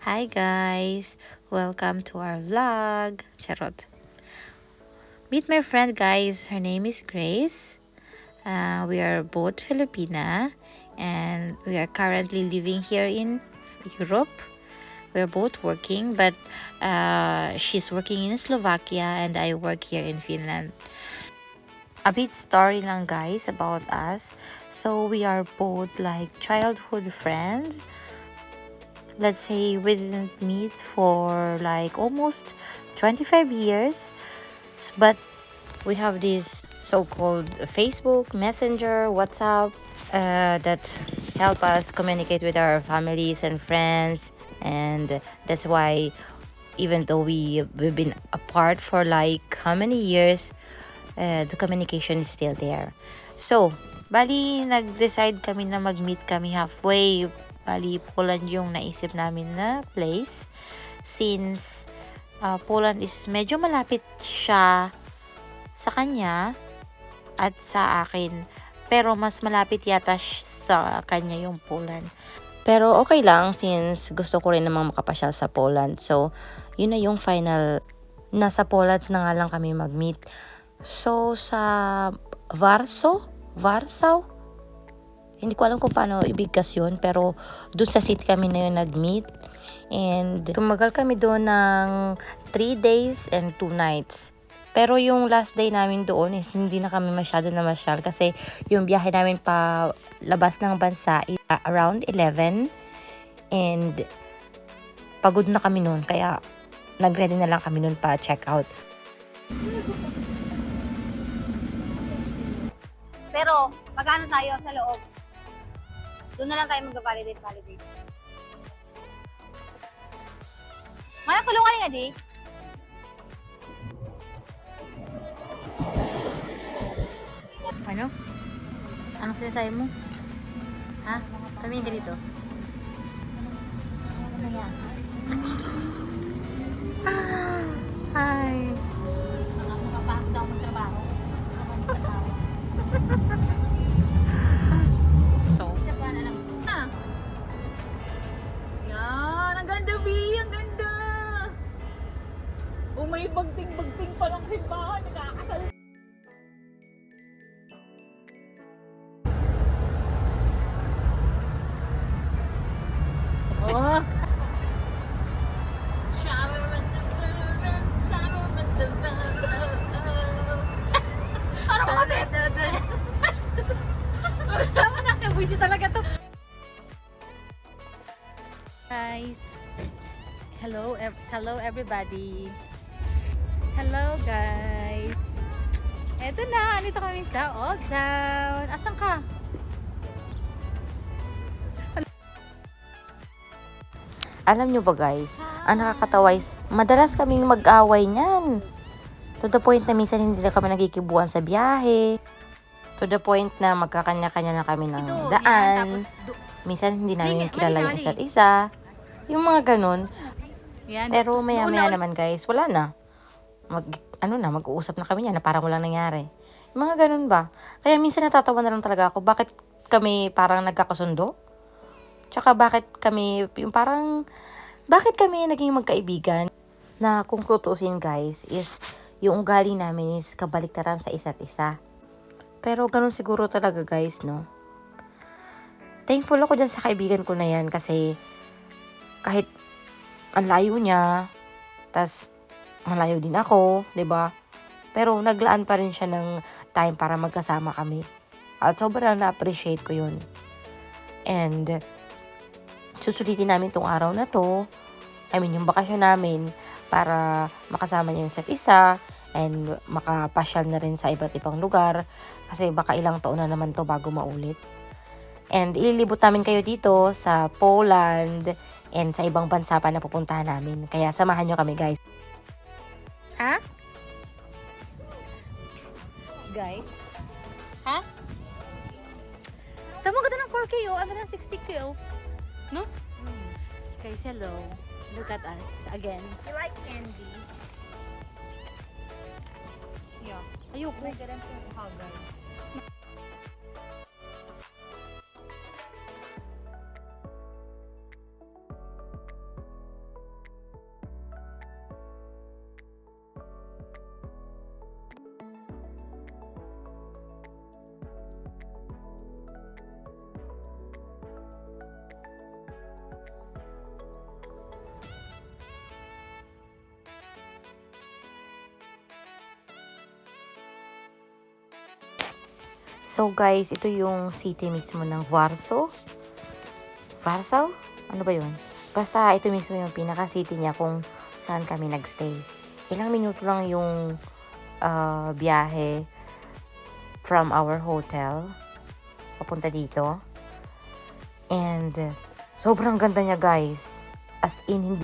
Hi guys! Welcome to our vlog. Charot. Meet my friend guys. Her name is Grace. We are both Filipina and we are currently living here in Europe. We're both working but she's working in Slovakia and I work here in Finland. A bit story lang guys about us. So we are both like childhood friends. Let's say we didn't meet for like almost 25 years, but we have this so-called Facebook, Messenger, WhatsApp that help us communicate with our families and friends. And that's why even though we've been apart for like how many years, the communication is still there. So, bali nag-decide kami na mag-meet kami halfway. Bali, Poland yung naisip namin na place. Since Poland is medyo malapit siya sa kanya at sa akin. Pero mas malapit yata sa kanya yung Poland. Pero okay lang since gusto ko rin namang makapasyal sa Poland. So, yun na yung final. Nasa Poland na nga lang kami mag-meet. So, sa Warsaw? Hindi ko alam kung paano ibigkas yun, pero dun sa city kami na yun nag-meet. And tumagal kami doon ng 3 days and 2 nights. Pero yung last day namin doon is hindi na kami masyado namasyal kasi yung biyahe namin pa labas ng bansa is around 11. And pagod na kami noon, kaya nag-ready na lang kami noon pa check out. Pero, pag-ano tayo sa loob, doon na lang tayo mag-validate. Mana kulungan nga di? Ano? Anong sinasabi mo? Ha? Tumingin ka dito. Ano yan? Hi! Nakapahag daw ng trabaho. So, Isa pa na lang. Yan, ang ganda, B! Ang ganda! Oh, may bagting-bagting pa ng simbahan. Nakakasal. Oh! Shower at the burn, shower at the burn. Ano ko kasi? Tama na, kabisi talaga to. guys! Hello everybody! Hello guys! Eto na, andito kami sa Old Town. Asan ka? Alam nyo ba guys, ang nakakatawa is, madalas kaming mag-away niyan. To the point na minsan hindi na kami nagkikibuan sa biyahe. To the point na magkakanya-kanya na kami ng daan. Minsan hindi namin kilala yung isa't isa. Yung mga ganun. Pero maya-maya naman guys, wala na. Mag-uusap na kami niya na parang walang nangyari. Yung mga ganun ba? Kaya minsan natatawa na lang talaga ako, bakit kami parang nagkakasundo? Tsaka bakit kami naging magkaibigan? Na kung tutuusin guys, is yung ugali namin is kabaliktaran sa isa't isa. Pero ganun siguro talaga guys, no? Thankful ako dyan sa kaibigan ko na yan kasi kahit ang layo niya, tas malayo din ako, 'di ba? Pero naglaan pa rin siya ng time para magkasama kami. At sobrang na-appreciate ko 'yun. And susulitin namin tong araw na to. Yung bakasyon namin para makasama niya yung isa't isa and makapasyal na rin sa iba't ibang lugar kasi baka ilang taon na naman to bago maulit. And ililibot namin kayo dito sa Poland and sa ibang bansa pa na pupuntahan namin. Kaya samahan nyo kami guys. Ha? Guys? Ha? Tama ka ng 4K oh. Ano ng 60K oh. No? Guys, hello. Look at us again. You like candy? Yeah. Ayoko. May ganun yung hugger. So guys, ito yung city mismo ng Warsaw. Warsaw? Ano ba yun? Basta ito mismo yung pinaka-city niya kung saan kami nagstay. Ilang minuto lang yung biyahe from our hotel papunta dito. And sobrang ganda niya guys. As in,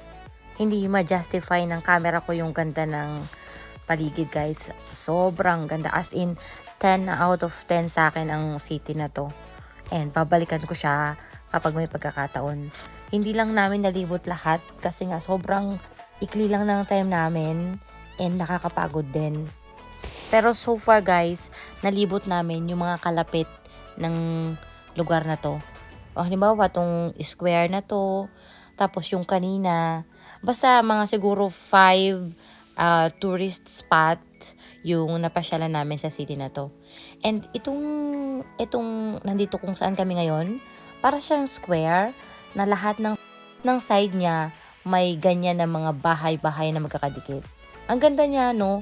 hindi ma-justify ng camera ko yung ganda ng paligid guys. Sobrang ganda. As in, 10 out of 10 sa akin ang city na to. And babalikan ko siya kapag may pagkakataon. Hindi lang namin nalibot lahat kasi nga sobrang ikli lang ng time namin and nakakapagod din. Pero so far guys, nalibot namin yung mga kalapit ng lugar na to. O halimbawa, itong square na to, tapos yung kanina, basta mga siguro 5 tourist spots yung napasyalan namin sa city na to. And itong nandito kung saan kami ngayon, para siyang square na lahat ng side niya may ganyan na mga bahay-bahay na magkakadikit. Ang ganda niya, no?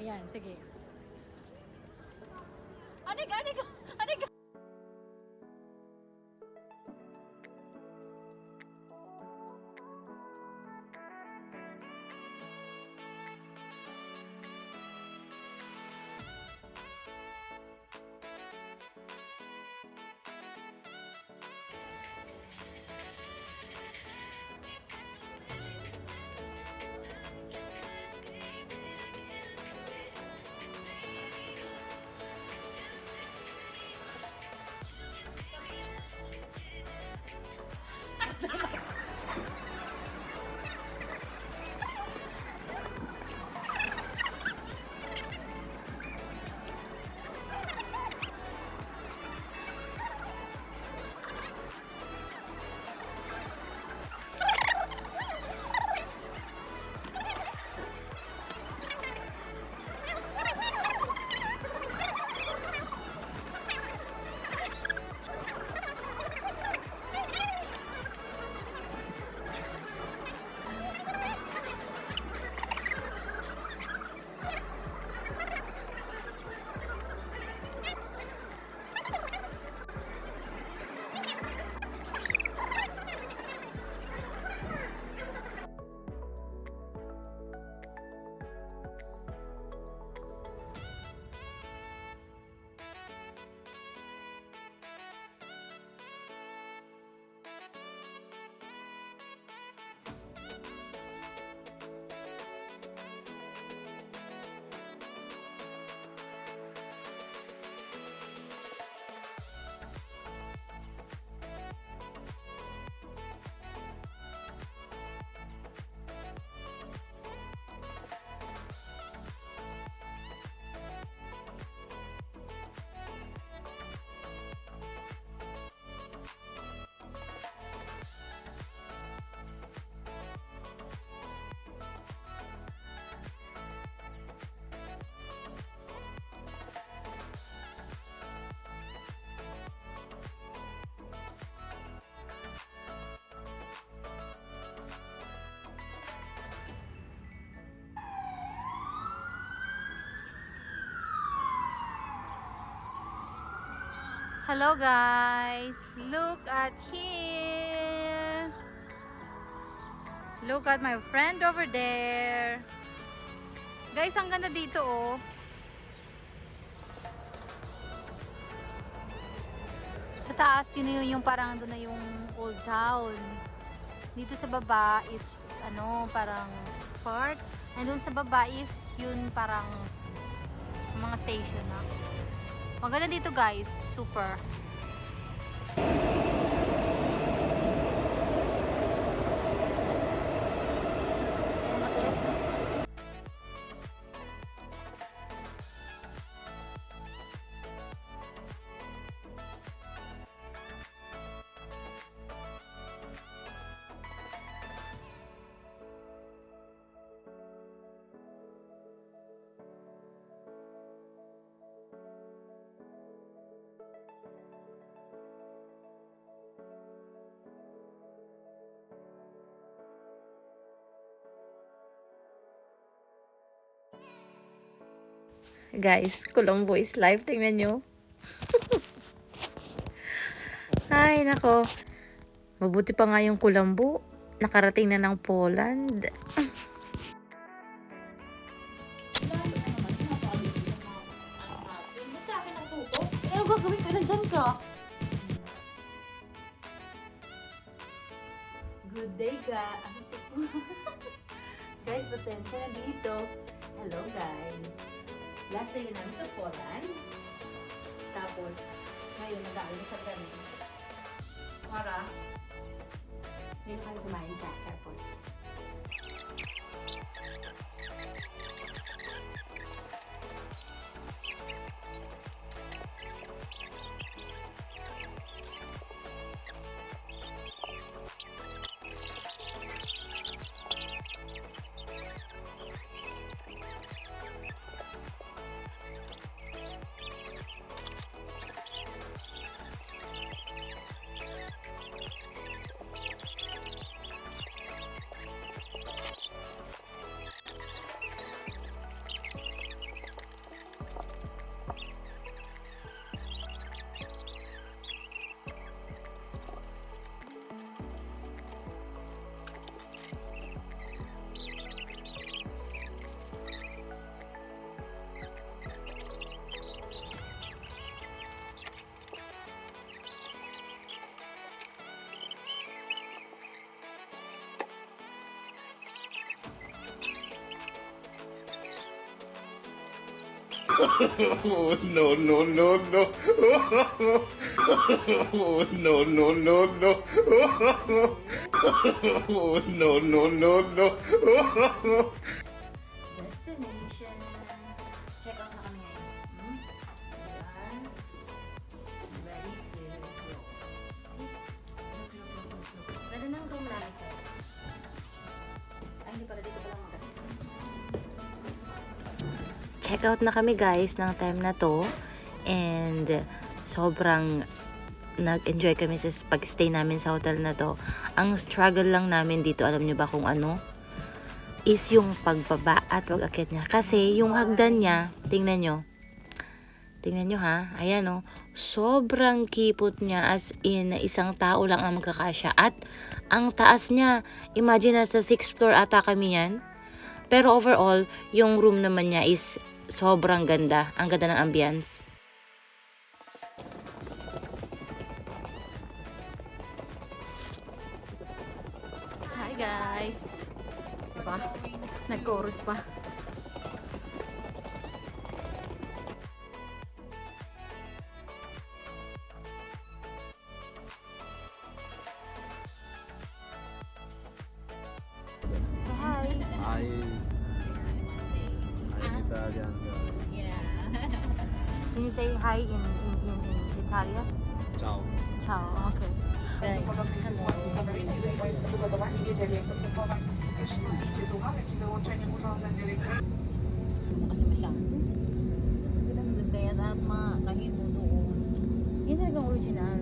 Ayan, sige. Anig, anig, anig. Hello guys! Look at here! Look at my friend over there! Guys, ang ganda dito oh! Sa taas, yun yung parang doon na yung old town. Dito sa baba is ano, parang park. And doon sa baba is yun parang mga station na. Maganda dito guys, super. Guys, Colombo is live. Tingnan nyo. Ay, nako. Mabuti pa nga yung Colombo. Nakarating na ng Poland. Ano gagawin ko? Nandyan ka. Good day, guys, pasensya na dito. Hello, guys. Last day na namin sa Poland. Tapos, ngayon, nag-aalasal kami. Para, ngayon kami kumain sa airport. Oh, no, no, no, no. Oh, no, no, no, no. Oh, no, no, no, no. Destination. Check out na kami ngayon. Ayan. Ready to go. Ganda ng room namin ko. Ay, hindi pala dito pala maganda. Check out na kami guys ng time na to. And sobrang nag-enjoy kami sa pag-stay namin sa hotel na to. Ang struggle lang namin dito, alam nyo ba kung ano? Is yung pagbaba at pag-akit niya. Kasi yung hagdan niya, tingnan nyo. Tingnan nyo ha. Ayan o. Sobrang kipot niya, as in isang tao lang ang magkakasya. At ang taas niya, imagine nasa 6th floor ata kami yan. Pero overall, yung room naman niya is sobrang ganda. Ang ganda ng ambience. Hi guys! Diba? Nag-chorus pa. Hi! Hi. I'm Italian guy. Can you say hi in Italian? Ciao. Ciao. Okay. Guys, hello. Kasi masyado. Hindi lang ganda yan at mga kahimo doon. Yan talagang original.